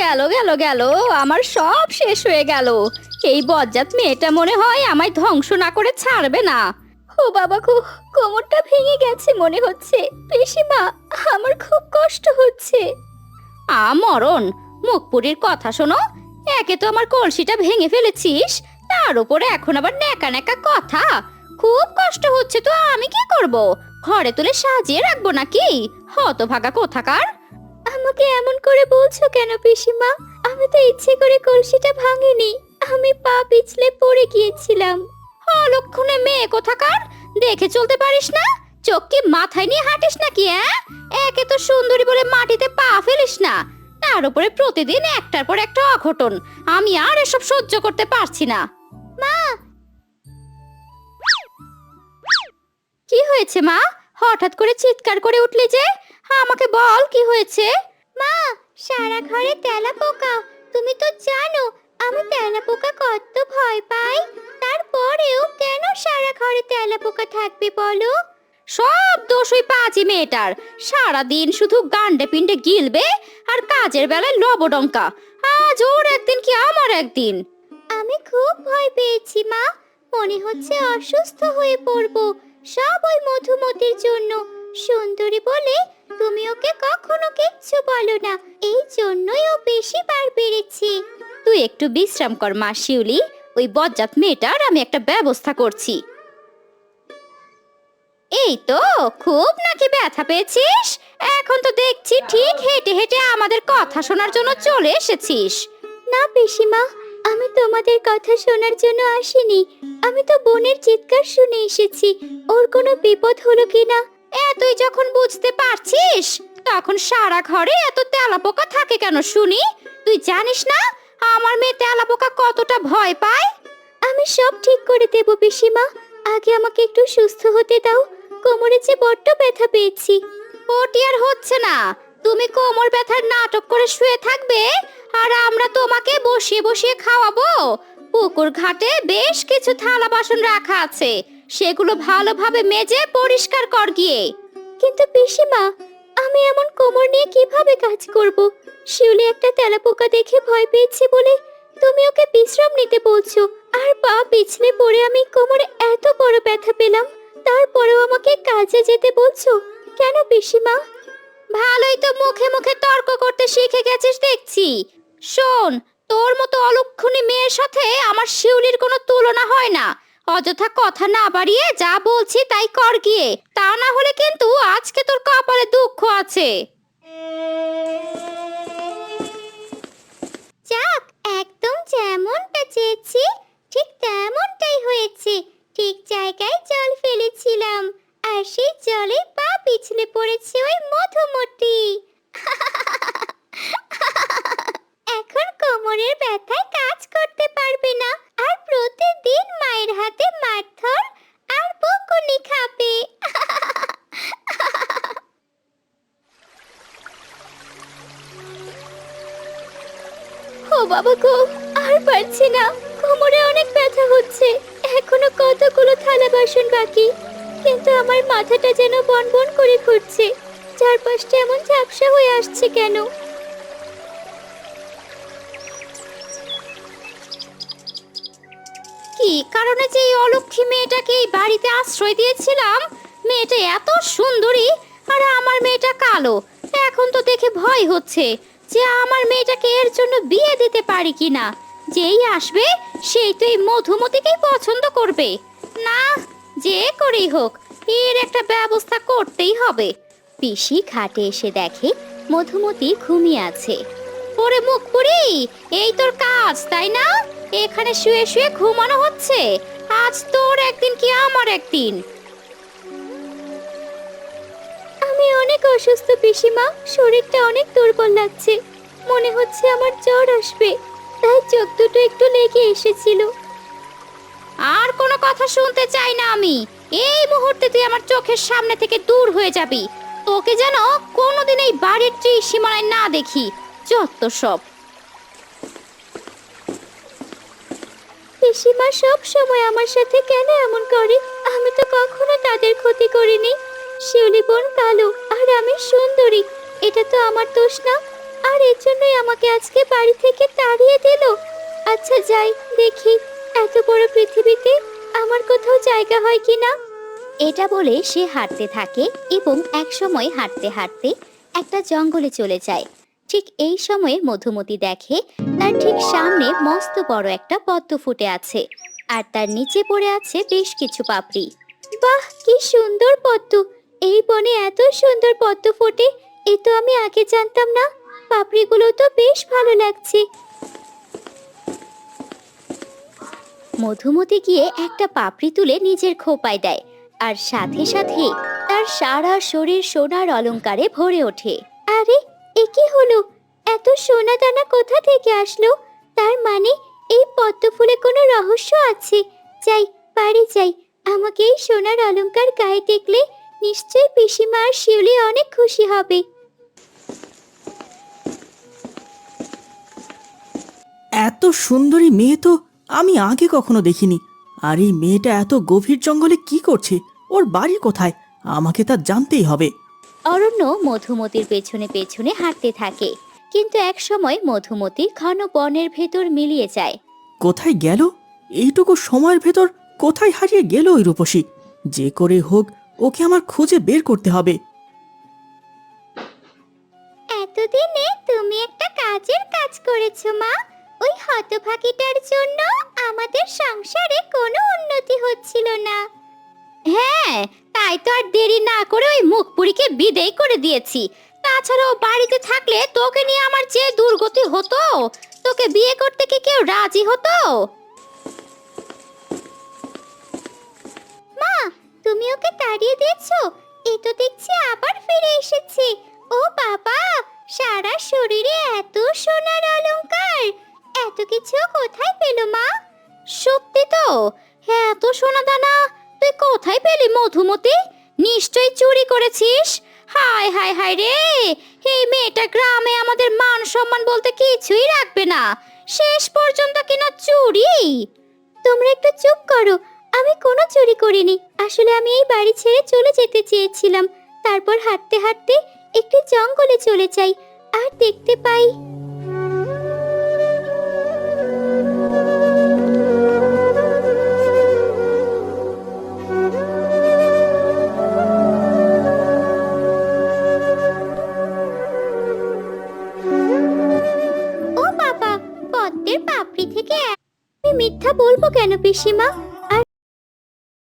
গেল গেল গেল, আমার সব শেষ হয়ে গেল। এই বজ্জাত মেয়েটা মনে হয় আমায় ধ্বংস না করে ছাড়বে না। ও বাবা গো, কোমরটা ভেঙে গেছে মনে হচ্ছে। পিসিমা, আমার খুব কষ্ট হচ্ছে। মরণ, মুখপুরীর কথা শোনো। একে তো আমার কলসিটা ভেঙে ফেলেছিস, তার উপরে এখন আবার ন্যাকা ন্যাকা কথা। খুব কষ্ট হচ্ছে তো আমি কি করব? ঘরে তুলে সাজিয়ে রাখবো নাকি? হতভাগা কোথাকার। আমাকে এমন করে বলছো কেন পিসিমা? আমি তো ইচ্ছে করে কলসিটা ভাঙিনি, আমি পা পিছলে পড়ে গিয়েছিলাম। অলক্ষণে মেয়ে কোথাকার, দেখে চলতে পারিস না? চোখ কি মাথায় নিয়ে হাঁটিস নাকি? একে তো সুন্দরী বলে মাটিতে পা ফেলিস না, তার উপরে প্রতিদিন একটার পর একটা অঘটন। আমি আর এসব সহ্য করতে পারছি না। মা, কি হয়েছে মা? হঠাৎ করে চিৎকার করে উঠলি যে? আমাকে বল, কি হয়েছে? মা, সারা ঘরে তেলাপোকা। তুমি তো জানো আমি তেলাপোকা কত ভয় পাই। তারপরেও কেন সারা ঘরে তেলাপোকা থাকবে বলো? সব দোষ ওই পাজি মেয়েটার। সারাদিন শুধু গান্ডে পিন্ডে গিলবে আর কাজের বেলায় লবডঙ্কা। আজ ওর একদিন কি আমার একদিন। আমি খুব ভয় পেয়েছি মা, মনে হচ্ছে অসুস্থ হয়ে পড়বো। সব ওই মধুমতির জন্য। সুন্দরী বলে তুমি ওকে কখনো কিচ্ছু বলো না, এই জন্যই ও বেশি বার বেড়েছে। তুই একটু বিশ্রাম কর মা শিউলি, ওই বজ্জাত মেয়েটার আমি একটা ব্যবস্থা করছি। এই তো, খুব নাকি ব্যথা পেয়েছিস? এখন তো দেখছি ঠিক হেঁটে হেঁটে আমাদের কথা শোনার জন্য চলে এসেছিস। না পিসিমা, আমি তোমাদের কথা শোনার জন্য আসিনি। আমি তো বোনের চিৎকার শুনে এসেছি, ওর কোনো বিপদ হলো কিনা। তুই যখন বুঝতে পারছিস, তখন সারা ঘরে এত তেলাপোকা থাকে কেন শুনি? তুই জানিস না আমার মেয়ে তেলাপোকা কতটা ভয় পায়? আমি সব ঠিক করে দেব পিসিমা, আগে আমাকে একটু সুস্থ হতে দাও। কোমরে যে বড্ড ব্যথা পেয়েছি। ওটি আর হচ্ছে না। তুমি কোমর ব্যথার নাটক করে শুয়ে থাকবে, আর আমরা তোমাকে বসিয়ে বসিয়ে খাওয়াবো। পুকুর ঘাটে বেশ কিছু থালা বাসন রাখা আছে, সেগুলো ভালোভাবে মেজে পরিষ্কার কর গিয়ে। কিন্তু পিসিমা, আমি এমন কোমর নিয়ে কিভাবে কাজ করব? শিউলি একটা তেলাপোকা দেখে ভয় পেয়েছে বলে তুমি ওকে বিশ্রাম নিতে বলছো, আর পা পিছলে পড়ে আমি কোমরে এত বড় ব্যথা পেলাম, তারপরেও আমাকে কাজে যেতে বলছো কেন পিসিমা? ভালোই তো মুখে মুখে তর্ক করতে শিখে গেছিস দেখছি। শোন, তোর মতো অলক্ষণী মেয়ের সাথে আমার শিউলির কোনো তুলনা হয় না। অযথা কথা না বাড়িয়ে যা বলছি তাই কর গিয়ে, তা না হলে কিন্তু আজকে তোর কপালে দুঃখ আছে। যাক, একদম যেমনটা চেয়েছি ঠিক তেমনটাই হয়েছে। ঠিক জায়গায় জল ফেলেছিলাম, আর সেই জলে পা পিছলে পড়েছে ওই মধুমতি। এখন কোমরের ব্যথায় কাজ করতে পারবে না, আর প্রতিদিন মায়ের হাতে মারধর আর বকুনি খাবে। ও বাবা গো, আর পারছি না, কোমরে অনেক ব্যথা হচ্ছে। এখনো কতগুলো থালা বাসন বাকি, কিন্তু আমার মাথাটা যেন বনবন করে ঘুরছে। চারপাশটা এমন ঝাপসা হয়ে আসছে কেন? কি কারণে যে এই অলক্ষী মেয়েটাকে এই বাড়িতে আশ্রয় দিয়েছিলাম? মেয়েটা এত সুন্দরী, আর আমার মেয়েটা কালো। এখন তো দেখে ভয় হচ্ছে যে আমার মেয়েটাকে এর জন্য বিয়ে দিতে পারি কিনা। যেই আসবে সেই তো এই মধুমতিকেই পছন্দ করবে। না, যে করেই হোক এর একটা ব্যবস্থা করতেই হবে। পিসি ঘাটে এসে দেখে মধুমতি ঘুমিয়ে আছে। ওরে মুখপুরি, এই তোর কাজ তাই না? এখানে শুয়ে শুয়ে ঘুমানো হচ্ছে। আজ তোর একদিন কি আমার একদিন। আমি অনেক অসুস্থ পিসিমা, শরীরটা অনেক দুর্বল লাগছে। মনে হচ্ছে আমার জ্বর আসবে, তাই চোখ দুটো একটু লেগে এসেছিল। আর কোনো কথা শুনতে চাই না আমি। এই মুহূর্তে তুই আমার চোখের সামনে থেকে দূর হয়ে যাবি। তোকে যেন কোনোদিন এই বাড়ির সীমানায় না দেখি। যত সব। পিসিমা সব সময় আমার সাথে কেন এমন করে? আমি তো কখনো তাদের ক্ষতি করিনি। শিউলি বোন কালো আর আমি সুন্দরী, এটা তো আমার দোষ না। আর আর এর জন্যই আমাকে আজকে বাড়ি থেকে তাড়িয়ে দিল। আচ্ছা যাই দেখি এত বড় পৃথিবীতে আমার কোথাও জায়গা হয় কিনা। এটা বলে সে হাঁটতে থাকে এবং একসময় হাঁটতে হাঁটতে একটা জঙ্গলে চলে যায়। ঠিক এই সময়ে মধুমতি দেখে তার ঠিক সামনে মস্ত বড় একটা পদ্ম ফুটে আছে, আর তার নিচে পড়ে আছে বেশ কিছু পাপড়ি। বাহ, কি সুন্দর পদ্ম! এই বনে এত সুন্দর পদ্ম ফোটে, এ তো আমি আগে জানতাম না। পাপড়িগুলো তো বেশ ভালো লাগছে। মধুমতি গিয়ে একটা পাপড়ি তুলে নিজের খোঁপায় দেয়, আর সাথে সাথে তার সারা শরীর সোনার অলংকারে ভরে ওঠে। আরে, এ কি হলো? এত সোনা দানা কোথা থেকে আসলো? তার মানে এই পদ্ম ফুলে কোনো রহস্য আছে। যাই, বাড়ি যাই। আমাকে এই সোনার অলংকার গায়ে দেখলে নিশ্চয়ই পিসিমা আর শিউলি অনেক খুশি হবে। এত সুন্দরী মেয়ে তো আমি আগে কখনো দেখিনি। আর এই মেয়েটা এত গভীর জঙ্গলে কি করছে? ওর বাড়ি কোথায়? আমাকে তা জানতেই হবে। অরণ্য মধুমতির পেছনে পেছনে হাঁটতে থাকে, কিন্তু এক সময় মধুমতি ঘন বনের ভেতর মিলিয়ে যায়। কোথায় গেল? এইটুকু সময়ের ভেতর কোথায় হারিয়ে গেল ওই রূপসী? যে করে হোক ওকে আমার খুঁজে বের করতে হবে। এতদিনে তুমি একটা কাজের কাজ করেছো মা। ওই হতভাগীটার জন্য আমাদের সংসারে কোনো উন্নতি হচ্ছিল না। হ্যাঁ, তাই তো আর দেরি না করে ওই মুখপুরীকে বিদেয় করে দিয়েছি। তাছাড়াও বাড়িতে থাকলে তোকে নিয়ে আমার যে দুর্গতি হতো। তোকে বিয়ে করতে কি কেউ রাজি হতো? মা, তুমি ওকে তাড়িয়ে দিয়েছো? এ তো দেখছি আবার ফিরে এসেছে। ও বাবা, সারা শরীরে এত সোনার অলংকার! এত কিছু কোথায় পেল মা? সত্যি তো, হ্যাঁ, এত সোনা দানা তুই কোথায় পেলি মধুমতি? নিশ্চয়ই চুরি করেছিস। হায় হায় হায় রে, এই মেয়েটা গ্রামে আমাদের মান সম্মান বলতে কিছুই রাখবে না, শেষ পর্যন্ত কিনা চুরি! তোমরা একটু চুপ করো। আমি কোনো চুরি করিনি। আসলে আমি এই বাড়ি ছেড়ে চলে যেতে চেয়েছিলাম। তারপর হাঁটতে হাঁটতে একটি জঙ্গলে চলে যাই, আর দেখতে পাই ও বাবা, পদ্মের পাপড়ি থেকে আমি মিথ্যা বলবো কেন পিসিমা?